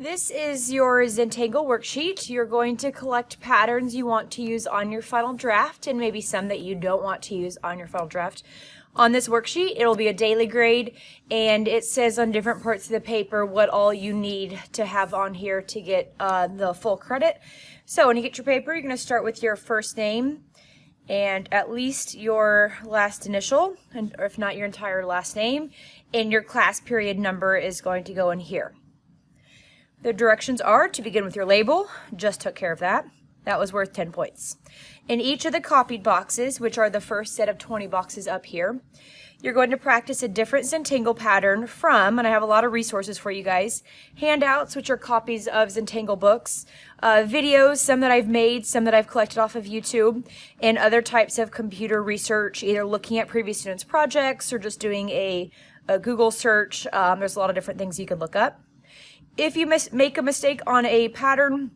This is your Zentangle worksheet. You're going to collect patterns you want to use on your final draft and maybe some that you don't want to use on your final draft. On this worksheet, it'll be a daily grade, and it says on different parts of the paper what all you need to have on here to get the full credit. So when you get your paper, you're going to start with your first name and at least your last initial, or if not your entire last name, and your class period number is going to go in here. The directions are to begin with your label. Just took care of that. That was worth 10 points. In each of the copied boxes, which are the first set of 20 boxes up here, you're going to practice a different Zentangle pattern from, and I have a lot of resources for you guys, handouts, which are copies of Zentangle books, videos, some that I've made, some that I've collected off of YouTube, and other types of computer research, either looking at previous students' projects or just doing a Google search. There's a lot of different things you can look up. If you make a mistake on a pattern,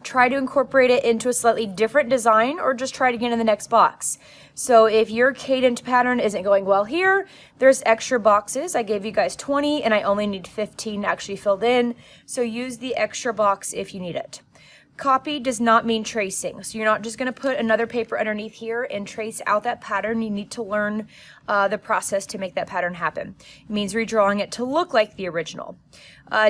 try to incorporate it into a slightly different design or just try it again in the next box. So if your Cadent pattern isn't going well here, there's extra boxes. I gave you guys 20 and I only need 15 actually filled in. So use the extra box if you need it. Copy does not mean tracing. So you're not just going to put another paper underneath here and trace out that pattern. You need to learn the process to make that pattern happen. It means redrawing it to look like the original.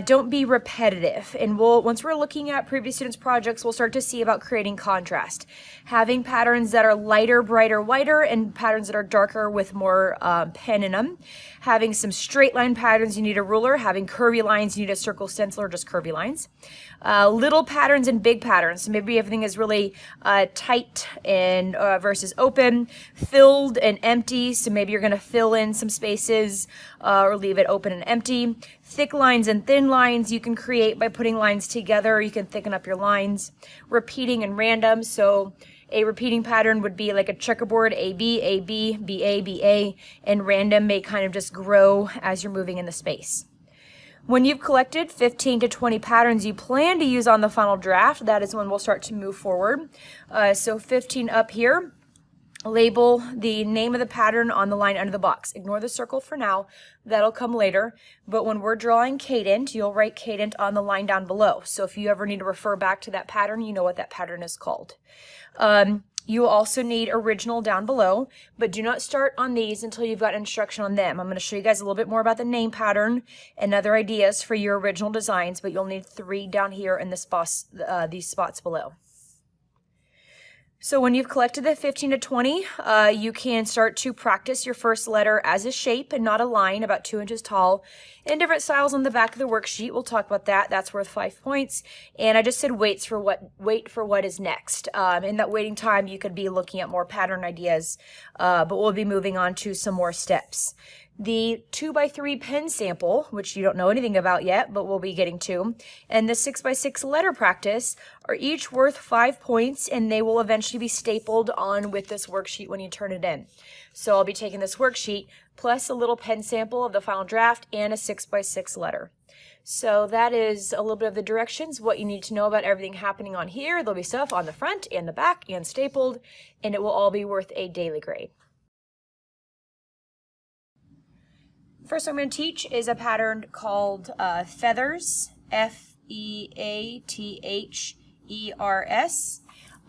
Don't be repetitive. And once we're looking at previous students' projects, we'll start to see about creating contrast. Having patterns that are lighter, brighter, whiter, and patterns that are darker with more pen in them. Having some straight line patterns, you need a ruler. Having curvy lines, you need a circle stencil or just curvy lines. Little patterns and big patterns. So maybe everything is really tight and versus open, filled and empty. So maybe you're going to fill in some spaces or leave it open and empty. Thick lines and thin lines you can create by putting lines together. You can thicken up your lines. Repeating and random. So a repeating pattern would be like a checkerboard, AB, AB, BA, BA, and random may kind of just grow as you're moving in the space. When you've collected 15 to 20 patterns you plan to use on the final draft, that is when we'll start to move forward. So 15 up here. Label the name of the pattern on the line under the box. Ignore the circle for now. That'll come later. But when we're drawing Cadent, you'll write Cadent on the line down below. So if you ever need to refer back to that pattern, you know what that pattern is called. You will also need original down below, but do not start on these until you've got instruction on them. I'm going to show you guys a little bit more about the name pattern and other ideas for your original designs, but you'll need 3 down here in the these spots below. So when you've collected the 15 to 20, you can start to practice your first letter as a shape and not a line, about 2 inches tall, in different styles on the back of the worksheet. We'll talk about that. That's worth 5 points. And I just said wait for what is next. In that waiting time, you could be looking at more pattern ideas, but we'll be moving on to some more steps. The 2x3 pen sample, which you don't know anything about yet, but we'll be getting to, and the 6x6 letter practice are each worth 5 points, and they will eventually be stapled on with this worksheet when you turn it in. So I'll be taking this worksheet plus a little pen sample of the final draft and a 6x6 letter. So that is a little bit of the directions, what you need to know about everything happening on here. There'll be stuff on the front and the back and stapled, and it will all be worth a daily grade. First I'm going to teach is a pattern called feathers, F-E-A-T-H-E-R-S.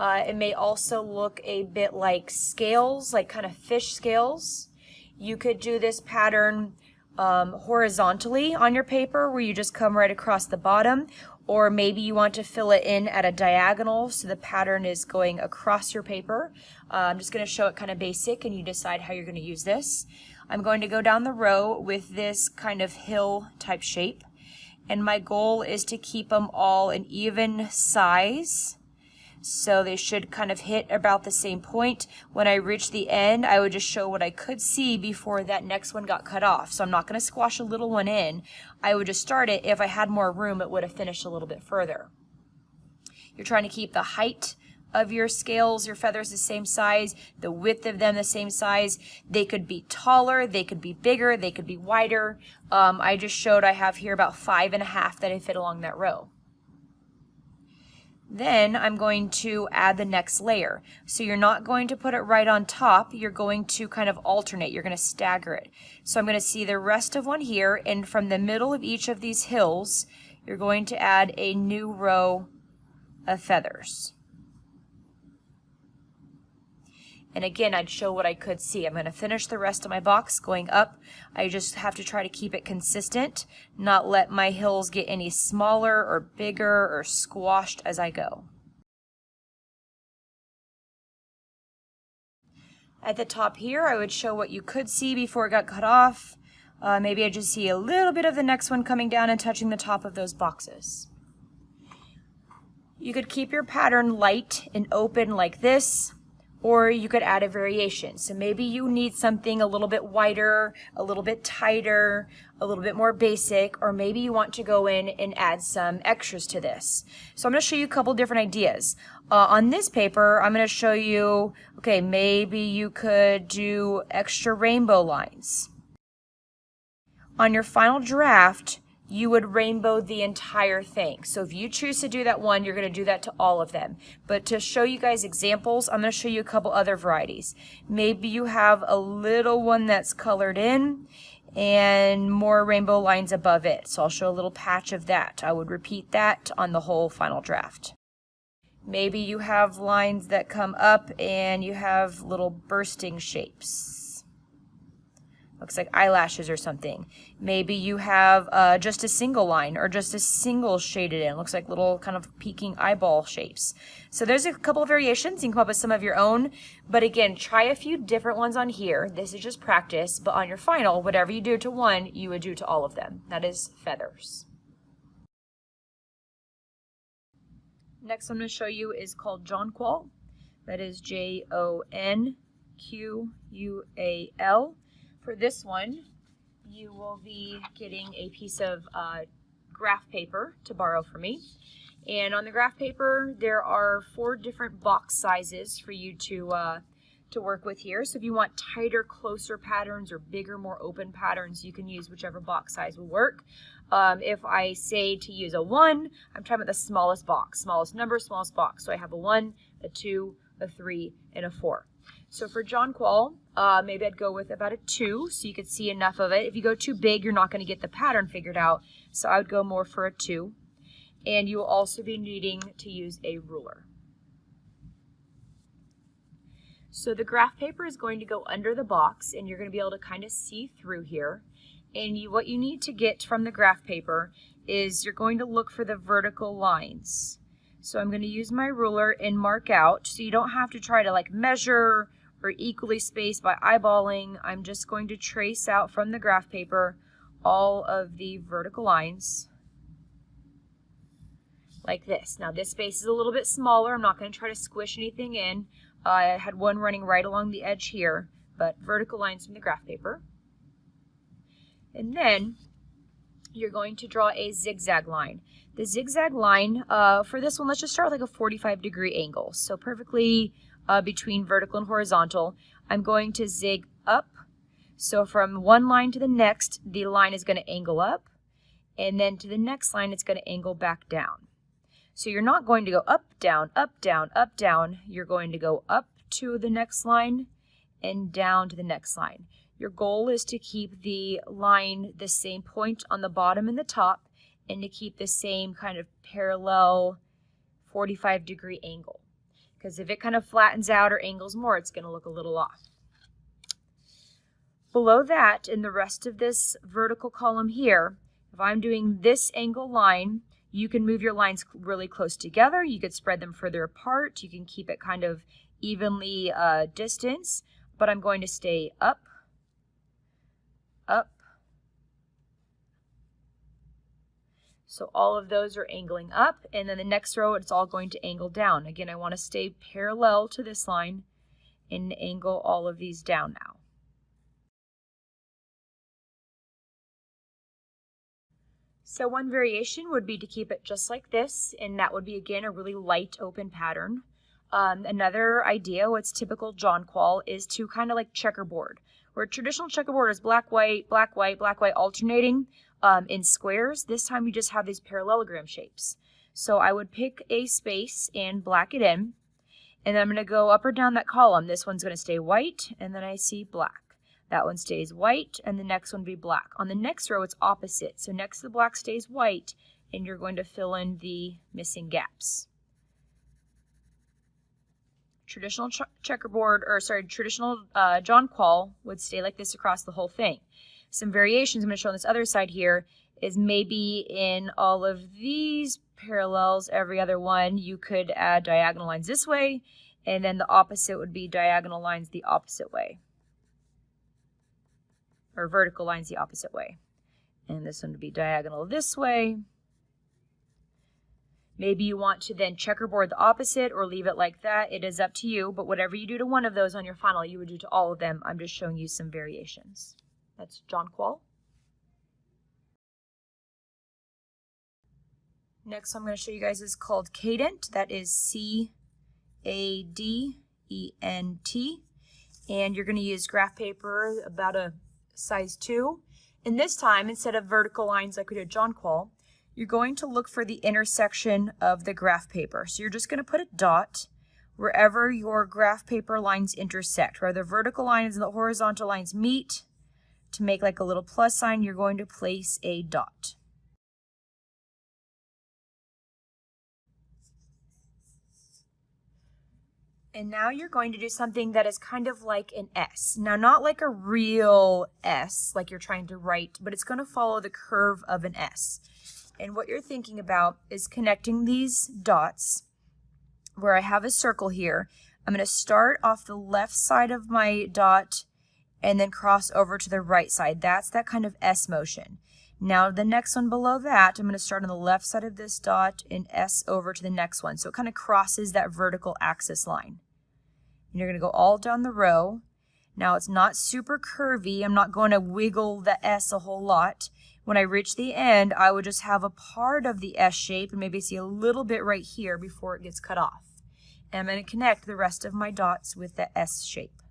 It may also look a bit like scales, like kind of fish scales. You could do this pattern horizontally on your paper where you just come right across the bottom, or maybe you want to fill it in at a diagonal so the pattern is going across your paper. I'm just going to show it kind of basic and you decide how you're going to use this. I'm going to go down the row with this kind of hill type shape, and my goal is to keep them all an even size, so they should kind of hit about the same point. When I reach the end, I would just show what I could see before that next one got cut off. So I'm not going to squash a little one in. I would just start it. If I had more room, it would have finished a little bit further. You're trying to keep the height of your scales, your feathers the same size, the width of them the same size. They could be taller, they could be bigger, they could be wider. I just showed I have here about 5.5 that I fit along that row. Then I'm going to add the next layer. So you're not going to put it right on top, you're going to kind of alternate, you're going to stagger it. So I'm going to see the rest of one here, and from the middle of each of these hills, you're going to add a new row of feathers. And again, I'd show what I could see. I'm going to finish the rest of my box going up. I just have to try to keep it consistent, not let my hills get any smaller or bigger or squashed as I go. At the top here, I would show what you could see before it got cut off. Maybe I just see a little bit of the next one coming down and touching the top of those boxes. You could keep your pattern light and open like this, or you could add a variation. So maybe you need something a little bit wider, a little bit tighter, a little bit more basic, or maybe you want to go in and add some extras to this. So I'm going to show you a couple different ideas. On this paper, I'm going to show you, okay, maybe you could do extra rainbow lines. On your final draft, you would rainbow the entire thing. So if you choose to do that one, you're going to do that to all of them. But to show you guys examples, I'm going to show you a couple other varieties. Maybe you have a little one that's colored in and more rainbow lines above it. So I'll show a little patch of that. I would repeat that on the whole final draft. Maybe you have lines that come up and you have little bursting shapes. Looks like eyelashes or something. Maybe you have just a single line or just a single shaded in. Looks like little kind of peeking eyeball shapes. So there's a couple of variations. You can come up with some of your own. But again, try a few different ones on here. This is just practice. But on your final, whatever you do to one, you would do to all of them. That is feathers. Next one I'm going to show you is called jonquil. That is Jonqual. For this one, you will be getting a piece of graph paper to borrow from me. And on the graph paper, there are 4 different box sizes for you to work with here. So if you want tighter, closer patterns or bigger, more open patterns, you can use whichever box size will work. If I say to use a 1, I'm talking about the smallest box, smallest number, smallest box. So I have a 1, a 2, a 3, and a 4. So for jonquil, maybe I'd go with about a 2 so you could see enough of it. If you go too big, you're not going to get the pattern figured out. So I would go more for a 2. And you will also be needing to use a ruler. So the graph paper is going to go under the box and you're going to be able to kind of see through here. And what you need to get from the graph paper is you're going to look for the vertical lines. So I'm going to use my ruler and mark out so you don't have to try to like measure or equally space by eyeballing. I'm just going to trace out from the graph paper all of the vertical lines like this. Now this space is a little bit smaller. I'm not going to try to squish anything in. I had one running right along the edge here, but vertical lines from the graph paper. And then you're going to draw a zigzag line. The zigzag line, for this one, let's just start with like a 45-degree angle. So perfectly between vertical and horizontal. I'm going to zig up. So from one line to the next, the line is going to angle up. And then to the next line, it's going to angle back down. So you're not going to go up, down, up, down, up, down. You're going to go up to the next line and down to the next line. Your goal is to keep the line the same point on the bottom and the top and to keep the same kind of parallel 45-degree angle. Because if it kind of flattens out or angles more, it's going to look a little off. Below that, in the rest of this vertical column here, if I'm doing this angle line, you can move your lines really close together. You could spread them further apart. You can keep it kind of evenly distance. But I'm going to stay up, up. So all of those are angling up. And then the next row, it's all going to angle down. Again, I want to stay parallel to this line and angle all of these down now. So one variation would be to keep it just like this, and that would be, again, a really light open pattern. Another idea, what's typical jonquil, is to kind of like checkerboard, where traditional checkerboard is black, white, black, white, black, white, alternating in squares. This time you just have these parallelogram shapes. So I would pick a space and black it in, and then I'm going to go up or down that column. This one's going to stay white, and then I see black. That one stays white, and the next one will be black. On the next row, it's opposite. So next to the black stays white, and you're going to fill in the missing gaps. Traditional traditional jonquil would stay like this across the whole thing. Some variations I'm going to show on this other side here is maybe in all of these parallels, every other one, you could add diagonal lines this way, and then the opposite would be diagonal lines the opposite way, or vertical lines the opposite way. And this one would be diagonal this way. Maybe you want to then checkerboard the opposite or leave it like that. It is up to you, but whatever you do to one of those on your final, you would do to all of them. I'm just showing you some variations. That's jonquil. Next I'm going to show you guys is called Cadent. That is C-A-D-E-N-T. And you're going to use graph paper about a size 2. And this time, instead of vertical lines like we did jonquil, you're going to look for the intersection of the graph paper. So you're just going to put a dot wherever your graph paper lines intersect. Where the vertical lines and the horizontal lines meet, to make like a little plus sign, you're going to place a dot. And now you're going to do something that is kind of like an S. Now, not like a real S, like you're trying to write, but it's going to follow the curve of an S. And what you're thinking about is connecting these dots where I have a circle here. I'm going to start off the left side of my dot and then cross over to the right side. That's that kind of S motion. Now the next one below that, I'm going to start on the left side of this dot and S over to the next one. So it kind of crosses that vertical axis line. And you're going to go all down the row. Now it's not super curvy. I'm not going to wiggle the S a whole lot. When I reach the end, I would just have a part of the S shape and maybe see a little bit right here before it gets cut off. And I'm going to connect the rest of my dots with the S shape.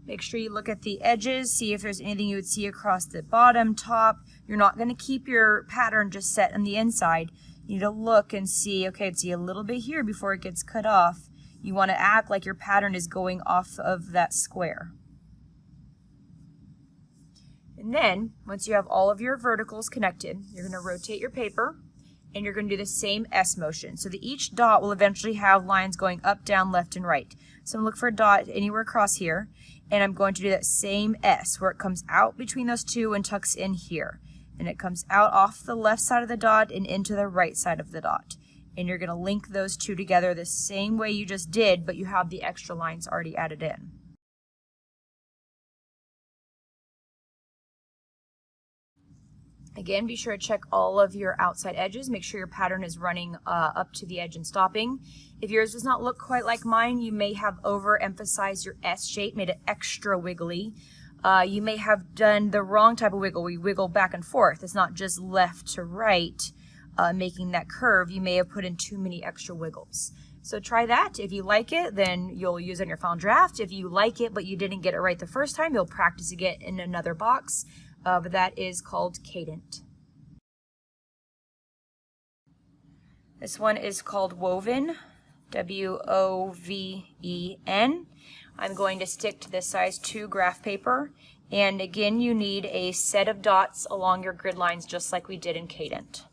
Make sure you look at the edges, see if there's anything you would see across the bottom, top. You're not going to keep your pattern just set on the inside. You need to look and see, okay, see a little bit here before it gets cut off. You want to act like your pattern is going off of that square. And then, once you have all of your verticals connected, you're going to rotate your paper and you're going to do the same S motion. So that each dot will eventually have lines going up, down, left, and right. So I'm going to look for a dot anywhere across here, and I'm going to do that same S where it comes out between those two and tucks in here. And it comes out off the left side of the dot and into the right side of the dot. And you're going to link those two together the same way you just did, but you have the extra lines already added in. Again, be sure to check all of your outside edges. Make sure your pattern is running up to the edge and stopping. If yours does not look quite like mine, you may have overemphasized your S shape, made it extra wiggly. You may have done the wrong type of wiggle, where you wiggle back and forth. It's not just left to right, making that curve. You may have put in too many extra wiggles. So try that. If you like it, then you'll use it in your final draft. If you like it, but you didn't get it right the first time, you'll practice again in another box. But that is called Cadent. This one is called Woven, W-O-V-E-N. I'm going to stick to the size 2 graph paper. And again, you need a set of dots along your grid lines just like we did in Cadent.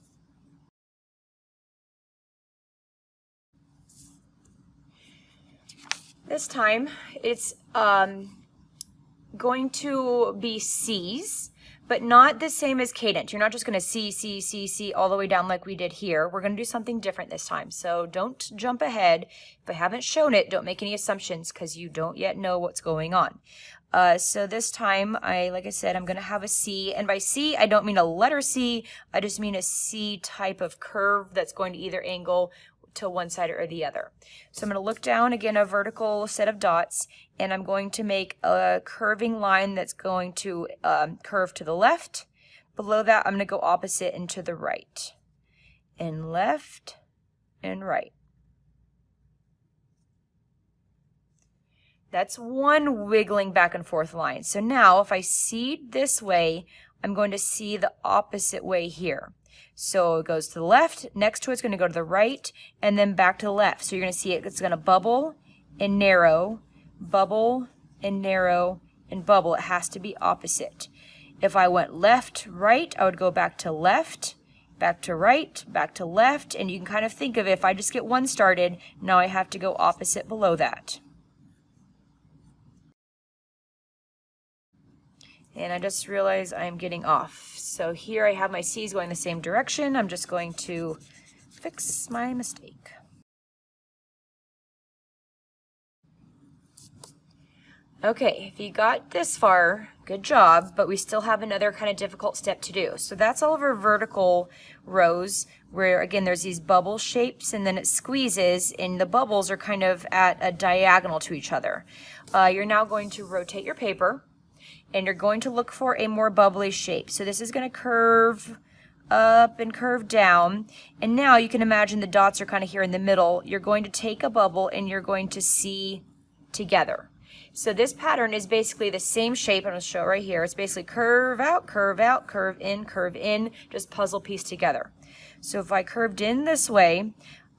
This time, it's going to be C's, but not the same as Cadent. You're not just going to C all the way down like we did here. We're going to do something different this time. So don't jump ahead. If I haven't shown it, don't make any assumptions because you don't yet know what's going on. So this time, like I said, I'm going to have a C. And by C, I don't mean a letter C. I just mean a C type of curve that's going to either angle to one side or the other. So I'm going to look down, again, a vertical set of dots, and I'm going to make a curving line that's going to curve to the left. Below that, I'm going to go opposite and to the right. And left and right. That's one wiggling back and forth line. So now, if I seed this way, I'm going to see the opposite way here. So it goes to the left, next to it's going to go to the right, and then back to the left. So you're going to see it's going to bubble and narrow, and bubble, it has to be opposite. If I went left, right, I would go back to left, back to right, back to left, and you can kind of think of it, if I just get one started, now I have to go opposite below that. And I just realized I'm getting off. So here I have my C's going the same direction. I'm just going to fix my mistake. Okay, if you got this far, good job, but we still have another kind of difficult step to do. So that's all of our vertical rows where, again, there's these bubble shapes and then it squeezes and the bubbles are kind of at a diagonal to each other. You're now going to rotate your paper and you're going to look for a more bubbly shape. So this is going to curve up and curve down, and now you can imagine the dots are kind of here in the middle. You're going to take a bubble and you're going to see together. So this pattern is basically the same shape. I'm going to show it right here. It's basically curve out, curve in, just puzzle piece together. So if I curved in this way,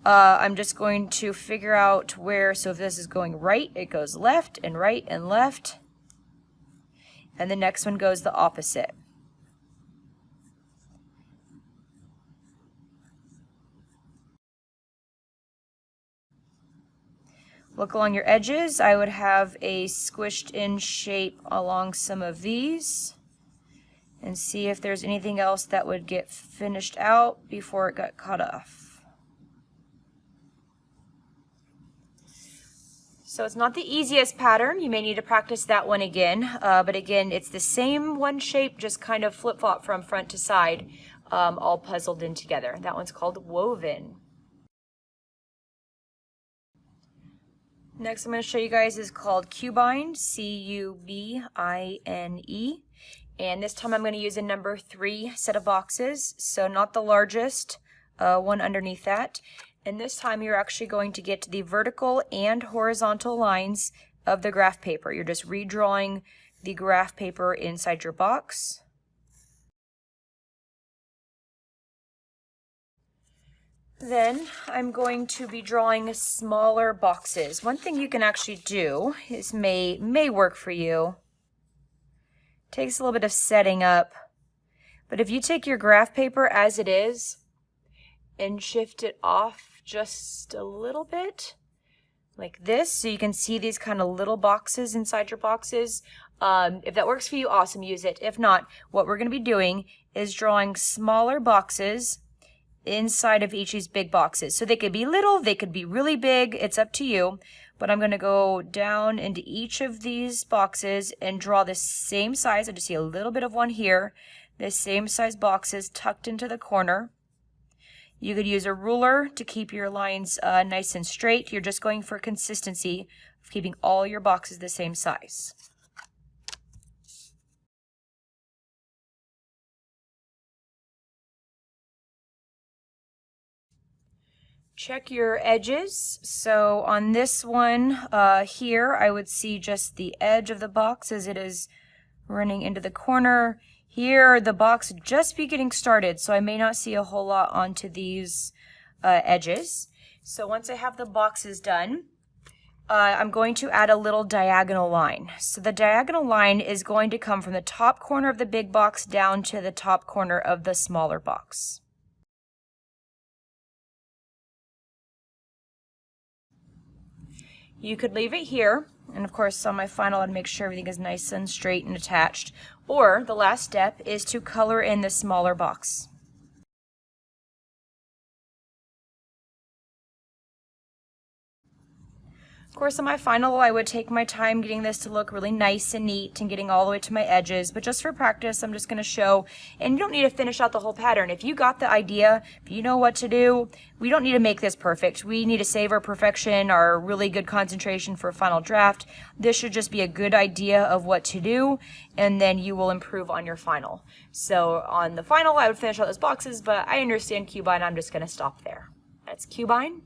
I'm just going to figure out where, so if this is going right, it goes left and right and left, and the next one goes the opposite. Look along your edges. I would have a squished in shape along some of these and see if there's anything else that would get finished out before it got cut off. So it's not the easiest pattern. You may need to practice that one again, but again, it's the same one shape, just kind of flip-flop from front to side, all puzzled in together. That one's called woven. Next I'm going to show you guys is called Cuban, C-U-B-I-N-E, and this time I'm going to use a number 3 set of boxes, so not the largest, one underneath that. And this time you're actually going to get the vertical and horizontal lines of the graph paper. You're just redrawing the graph paper inside your box. Then I'm going to be drawing smaller boxes. One thing you can actually do is may work for you. Takes a little bit of setting up, but if you take your graph paper as it is and shift it off just a little bit like this, so you can see these kind of little boxes inside your boxes. If that works for you, awesome, use it. If not, what we're going to be doing is drawing smaller boxes inside of each of these big boxes. So they could be little, they could be really big, it's up to you. But I'm going to go down into each of these boxes and draw the same size. I just see a little bit of one here. The same size boxes tucked into the corner. You could use a ruler to keep your lines nice and straight. You're just going for consistency of keeping all your boxes the same size. Check your edges. So on this one here, I would see just the edge of the box as it is running into the corner. Here, the box would just be getting started, so I may not see a whole lot onto these edges. So once I have the boxes done, I'm going to add a little diagonal line. So the diagonal line is going to come from the top corner of the big box down to the top corner of the smaller box. You could leave it here, and of course on my final I'd make sure everything is nice and straight and attached. Or the last step is to color in the smaller box. Of course, on my final, I would take my time getting this to look really nice and neat and getting all the way to my edges, but just for practice, I'm just going to show, and you don't need to finish out the whole pattern. If you got the idea, if you know what to do, we don't need to make this perfect. We need to save our perfection, our really good concentration for a final draft. This should just be a good idea of what to do, and then you will improve on your final. So on the final, I would finish out those boxes, but I understand Cuban, I'm just going to stop there. That's Cuban.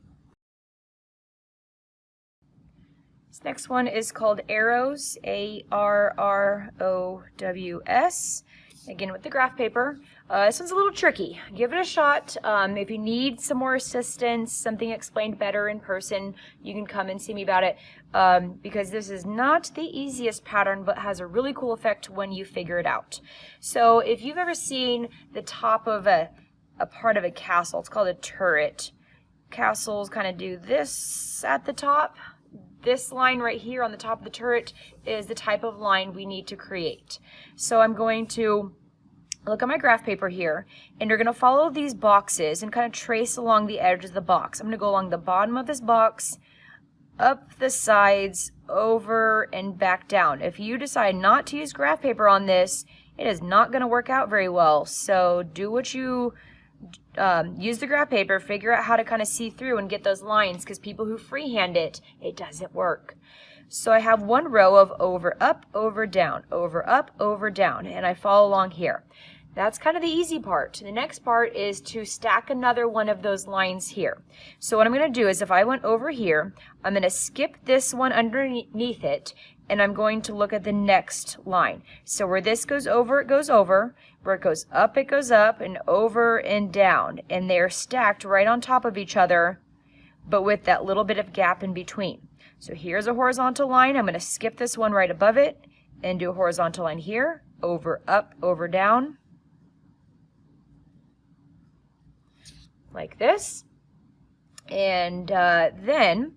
This next one is called Arrows, A-R-R-O-W-S. Again with the graph paper. This one's a little tricky. Give it a shot. If you need some more assistance, something explained better in person, you can come and see me about it, because this is not the easiest pattern, but has a really cool effect when you figure it out. So if you've ever seen the top of a part of a castle, it's called a turret. Castles kind of do this at the top. This line right here on the top of the turret is the type of line we need to create. So I'm going to look at my graph paper here, and you're going to follow these boxes and kind of trace along the edge of the box. I'm going to go along the bottom of this box, up the sides, over, and back down. If you decide not to use graph paper on this, it is not going to work out very well. So do what you use the graph paper, figure out how to kind of see through and get those lines, because people who freehand it, it doesn't work. So I have one row of over, up, over, down, over, up, over, down, and I follow along here. That's kind of the easy part. The next part is to stack another one of those lines here. So what I'm going to do is, if I went over here, I'm going to skip this one underneath it, and I'm going to look at the next line. So where this goes over, it goes over. Where it goes up, and over and down. And they're stacked right on top of each other, but with that little bit of gap in between. So here's a horizontal line. I'm going to skip this one right above it and do a horizontal line here. Over, up, over, down. Like this. And then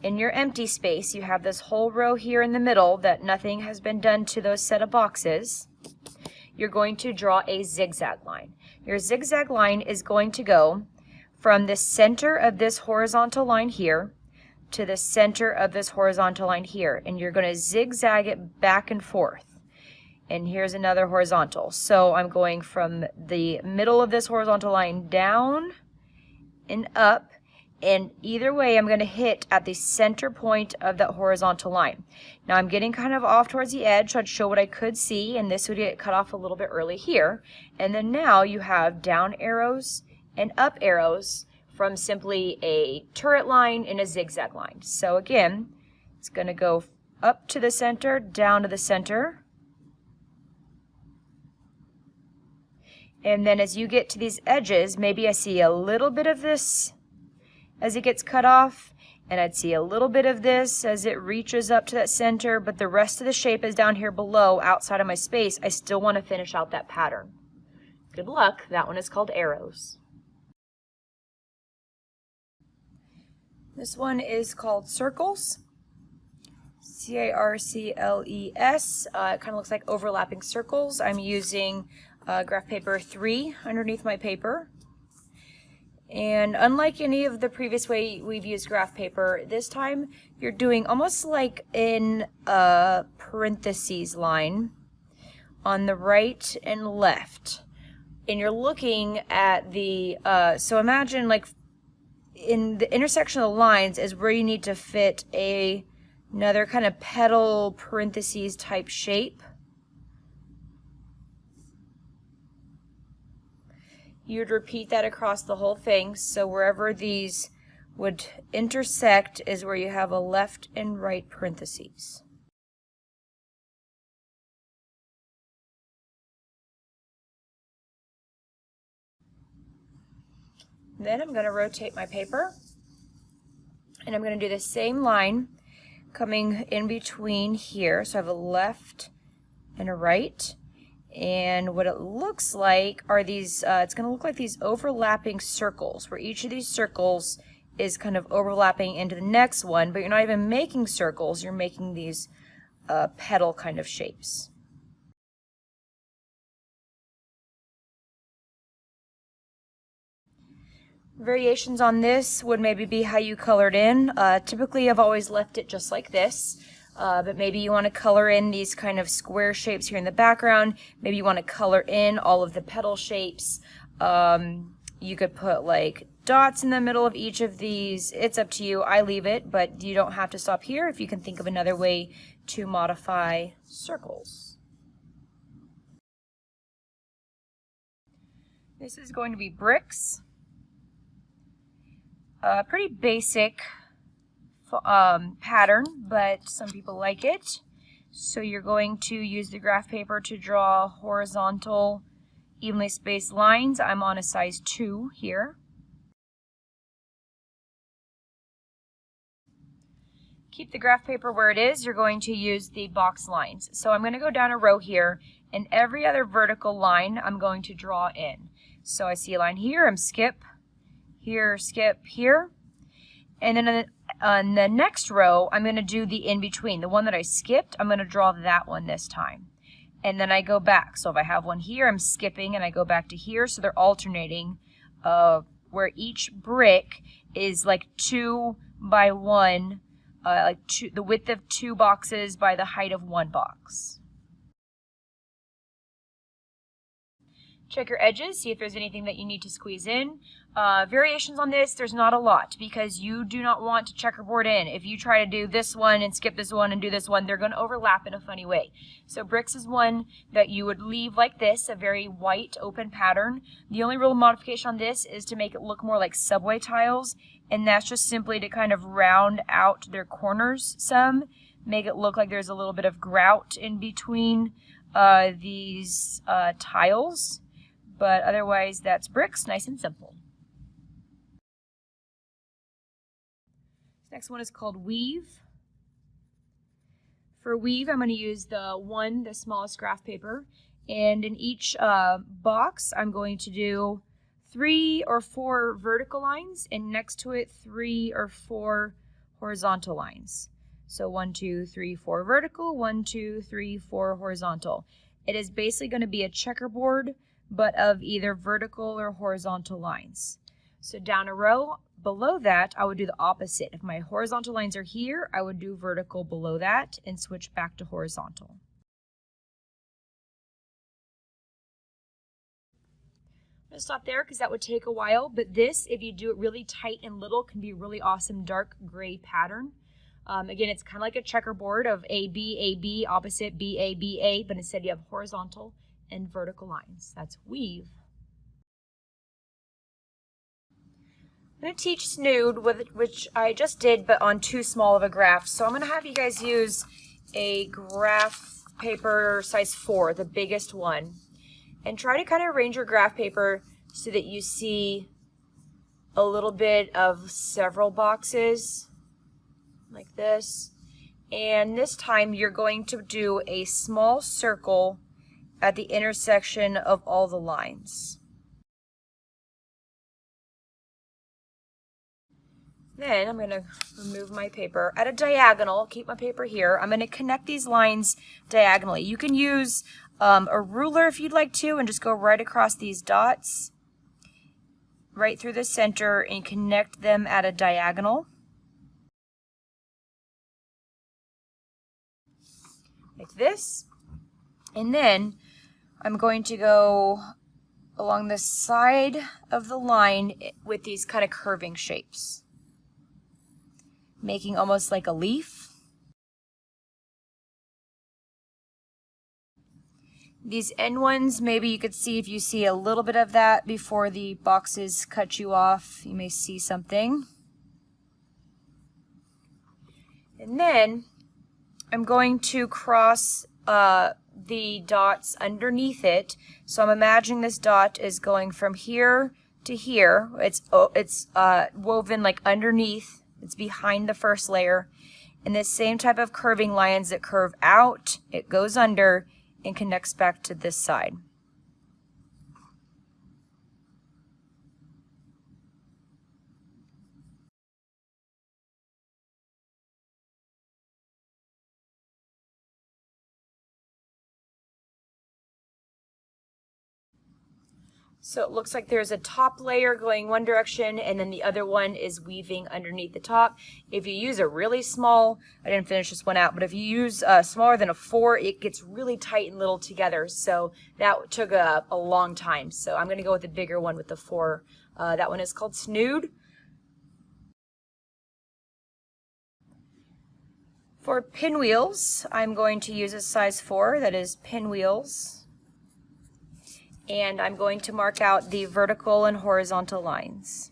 in your empty space, you have this whole row here in the middle that nothing has been done to those set of boxes. You're going to draw a zigzag line. Your zigzag line is going to go from the center of this horizontal line here to the center of this horizontal line here, and you're going to zigzag it back and forth. And here's another horizontal. So I'm going from the middle of this horizontal line down and up, and either way I'm going to hit at the center point of that horizontal line. Now I'm getting kind of off towards the edge, so I'd show what I could see, and this would get cut off a little bit early here. And then now you have down arrows and up arrows from simply a turret line and a zigzag line. So again, it's going to go up to the center, down to the center. And then as you get to these edges, maybe I see a little bit of this as it gets cut off, and I'd see a little bit of this as it reaches up to that center, but the rest of the shape is down here below, outside of my space. I still want to finish out that pattern. Good luck. That one is called arrows. This one is called circles. C-A-R-C-L-E-S. It kind of looks like overlapping circles. I'm using graph paper 3 underneath my paper. And unlike any of the previous way we've used graph paper, this time you're doing almost like in a parentheses line on the right and left. And you're looking at the, so imagine like in the intersection of the lines is where you need to fit another kind of petal parentheses type shape. You'd repeat that across the whole thing, so wherever these would intersect is where you have a left and right parentheses. Then I'm going to rotate my paper, and I'm going to do the same line coming in between here. So I have a left and a right. And what it looks like are these, it's going to look like these overlapping circles, where each of these circles is kind of overlapping into the next one, but you're not even making circles, you're making these petal kind of shapes. Variations on this would maybe be how you colored in. Typically I've always left it just like this. But maybe you want to color in these kind of square shapes here in the background. Maybe you want to color in all of the petal shapes. You could put like dots in the middle of each of these. It's up to you. I leave it, but you don't have to stop here if you can think of another way to modify circles. This is going to be bricks. Pretty basic pattern, but some people like it. So you're going to use the graph paper to draw horizontal evenly spaced lines. I'm on a size 2 here. Keep the graph paper where it is. You're going to use the box lines. So I'm going to go down a row here, and every other vertical line I'm going to draw in. So I see a line here, I'm skip, here, skip, here. And then on the next row, I'm going to do the in-between. The one that I skipped, I'm going to draw that one this time. And then I go back. So if I have one here, I'm skipping, and I go back to here. So they're alternating where each brick is like 2 by 1, the width of 2 boxes by the height of 1 box. Check your edges, see if there's anything that you need to squeeze in. Variations on this, there's not a lot because you do not want to checkerboard in. If you try to do this one and skip this one and do this one, they're going to overlap in a funny way. So bricks is one that you would leave like this, a very white open pattern. The only real modification on this is to make it look more like subway tiles, and that's just simply to kind of round out their corners some, make it look like there's a little bit of grout in between these tiles. But otherwise, that's bricks, nice and simple. Next one is called weave. For weave, I'm going to use the smallest graph paper, and in each box, I'm going to do 3 or 4 vertical lines, and next to it, 3 or 4 horizontal lines. So 1, 2, 3, 4 vertical, 1, 2, 3, 4 horizontal. It is basically going to be a checkerboard, but of either vertical or horizontal lines. So down a row below that, I would do the opposite. If my horizontal lines are here, I would do vertical below that and switch back to horizontal. I'm going to stop there because that would take a while, but this, if you do it really tight and little, can be a really awesome dark gray pattern. Again, it's kind of like a checkerboard of A, B, opposite, B, A, but instead you have horizontal and vertical lines. That's weave. I'm going to teach snood, which I just did, but on too small of a graph. So I'm going to have you guys use a graph paper size 4, the biggest one, and try to kind of arrange your graph paper so that you see a little bit of several boxes like this. And this time you're going to do a small circle at the intersection of all the lines. Then I'm going to remove my paper at a diagonal, keep my paper here. I'm going to connect these lines diagonally. You can use a ruler if you'd like to and just go right across these dots, right through the center, and connect them at a diagonal. Like this. And then I'm going to go along the side of the line with these kind of curving shapes, making almost like a leaf. These end ones, maybe you could see if you see a little bit of that before the boxes cut you off. You may see something. And then I'm going to cross the dots underneath it. So I'm imagining this dot is going from here to here. It's woven like underneath. It's behind the first layer. And this same type of curving lines that curve out, it goes under and connects back to this side. So it looks like there's a top layer going one direction, and then the other one is weaving underneath the top. If you use a really small, I didn't finish this one out, but if you use smaller than a 4, it gets really tight and little together. So that took a long time. So I'm going to go with the bigger one with the 4. That one is called snood. For pinwheels, I'm going to use a size 4, that is pinwheels. And I'm going to mark out the vertical and horizontal lines.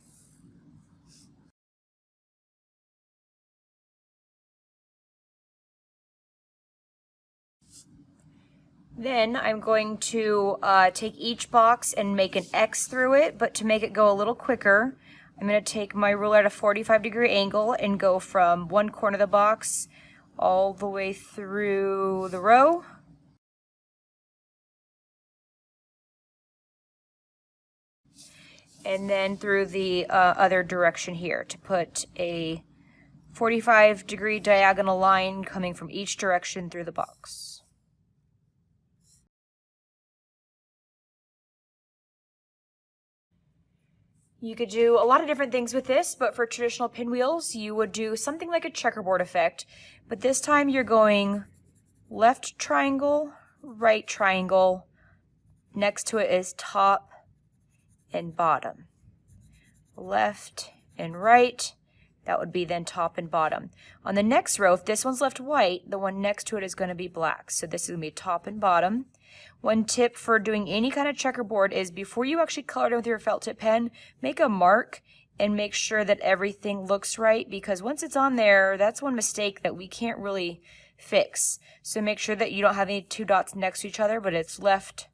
Then I'm going to take each box and make an X through it, but to make it go a little quicker, I'm going to take my ruler at a 45-degree angle and go from one corner of the box all the way through the row. And then through the other direction here to put a 45-degree diagonal line coming from each direction through the box. You could do a lot of different things with this, but for traditional pinwheels, you would do something like a checkerboard effect, but this time you're going left triangle, right triangle, next to it is top and bottom. Left and right, that would be then top and bottom. On the next row, if this one's left white, the one next to it is going to be black. So this is going to be top and bottom. One tip for doing any kind of checkerboard is before you actually color it with your felt tip pen, make a mark and make sure that everything looks right, because once it's on there, that's one mistake that we can't really fix. So make sure that you don't have any two dots next to each other, but it's left,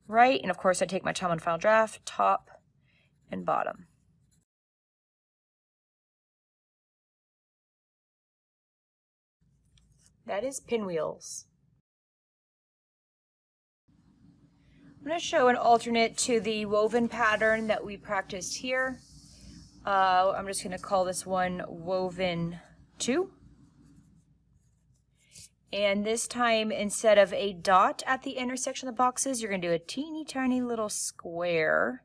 right, and of course I take my time on final draft, top and bottom. That is pinwheels. I'm going to show an alternate to the woven pattern that we practiced here. I'm just going to call this one woven 2. And this time, instead of a dot at the intersection of the boxes, you're going to do a teeny tiny little square.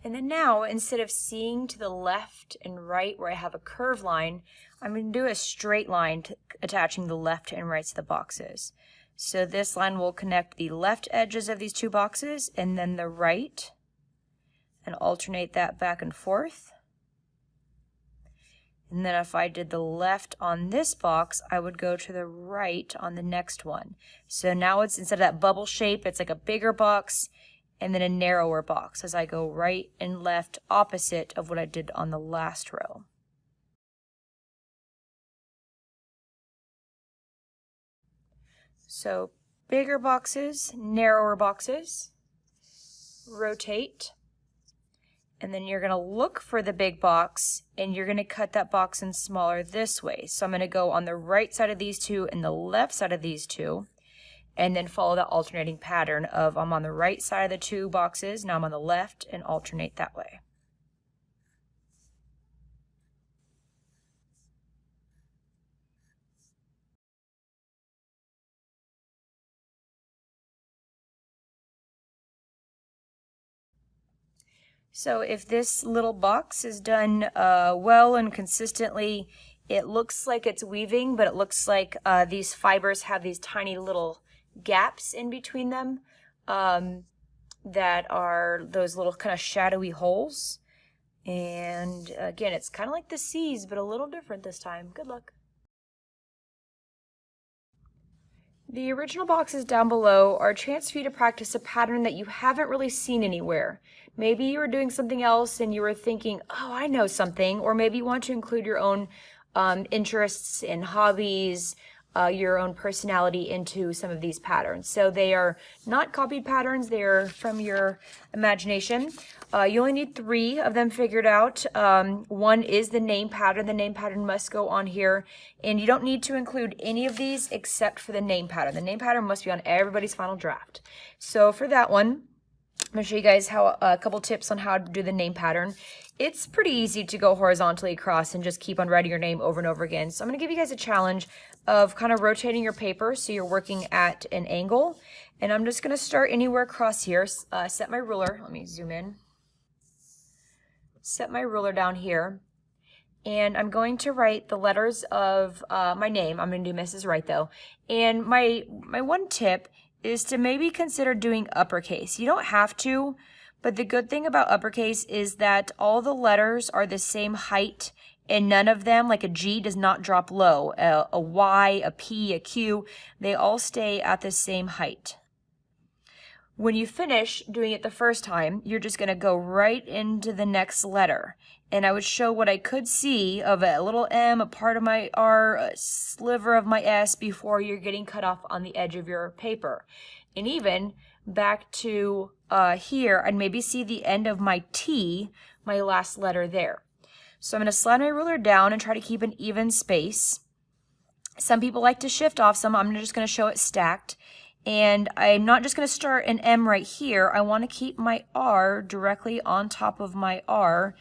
And then now, instead of seeing to the left and right where I have a curved line, I'm going to do a straight line attaching the left and right to the boxes. So this line will connect the left edges of these two boxes and then the right, and alternate that back and forth. And then if I did the left on this box, I would go to the right on the next one. So now it's, instead of that bubble shape, it's like a bigger box and then a narrower box as I go right and left opposite of what I did on the last row. So bigger boxes, narrower boxes, rotate, and then you're going to look for the big box and you're going to cut that box in smaller this way. So I'm going to go on the right side of these two and the left side of these two, and then follow that alternating pattern of I'm on the right side of the two boxes, now I'm on the left, and alternate that way. So if this little box is done well and consistently, it looks like it's weaving, but it looks like these fibers have these tiny little gaps in between them that are those little kind of shadowy holes. And again, it's kind of like the C's, but a little different this time. Good luck. The original boxes down below are a chance for you to practice a pattern that you haven't really seen anywhere. Maybe you were doing something else and you were thinking, oh, I know something, or maybe you want to include your own interests and hobbies, your own personality into some of these patterns. So they are not copied patterns, they are from your imagination. You only need 3 of them figured out. One is the name pattern. The name pattern must go on here, and you don't need to include any of these except for the name pattern. The name pattern must be on everybody's final draft. So for that one, I'm going to show you guys how a couple tips on how to do the name pattern. It's pretty easy to go horizontally across and just keep on writing your name over and over again. So I'm going to give you guys a challenge of kind of rotating your paper so you're working at an angle. And I'm just going to start anywhere across here. Set my ruler. Let me zoom in. Set my ruler down here. And I'm going to write the letters of my name. I'm going to do Mrs. Wright though. And my one tip is to maybe consider doing uppercase. You don't have to, but the good thing about uppercase is that all the letters are the same height, and none of them, like a G, does not drop low. A Y, a P, a Q, they all stay at the same height. When you finish doing it the first time, you're just going to go right into the next letter. And I would show what I could see of a little M, a part of my R, a sliver of my S before you're getting cut off on the edge of your paper. And even back to here, I'd maybe see the end of my T, my last letter there. So I'm going to slide my ruler down and try to keep an even space. Some people like to shift off some. I'm just going to show it stacked. And I'm not just going to start an M right here. I want to keep my R directly on top of my R.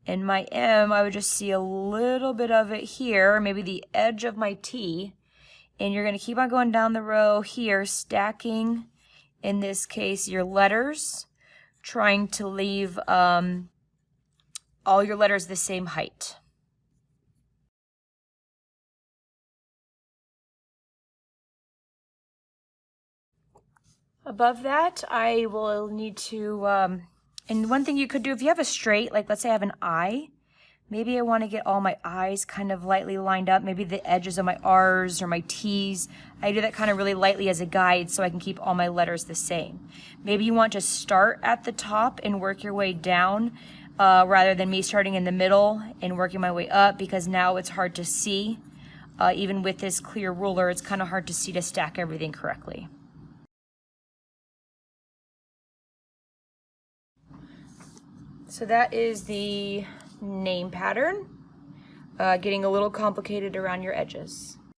And my M, I would just see a little bit of it here, maybe the edge of my T. And you're going to keep on going down the row here, stacking, in this case, your letters, trying to leave all your letters the same height. Above that, I will need to, and one thing you could do, if you have a straight, like let's say I have an I, maybe I want to get all my I's kind of lightly lined up, maybe the edges of my R's or my T's. I do that kind of really lightly as a guide so I can keep all my letters the same. Maybe you want to start at the top and work your way down rather than me starting in the middle and working my way up, because now it's hard to see. Even with this clear ruler, it's kind of hard to see to stack everything correctly. So that is the name pattern, getting a little complicated around your edges.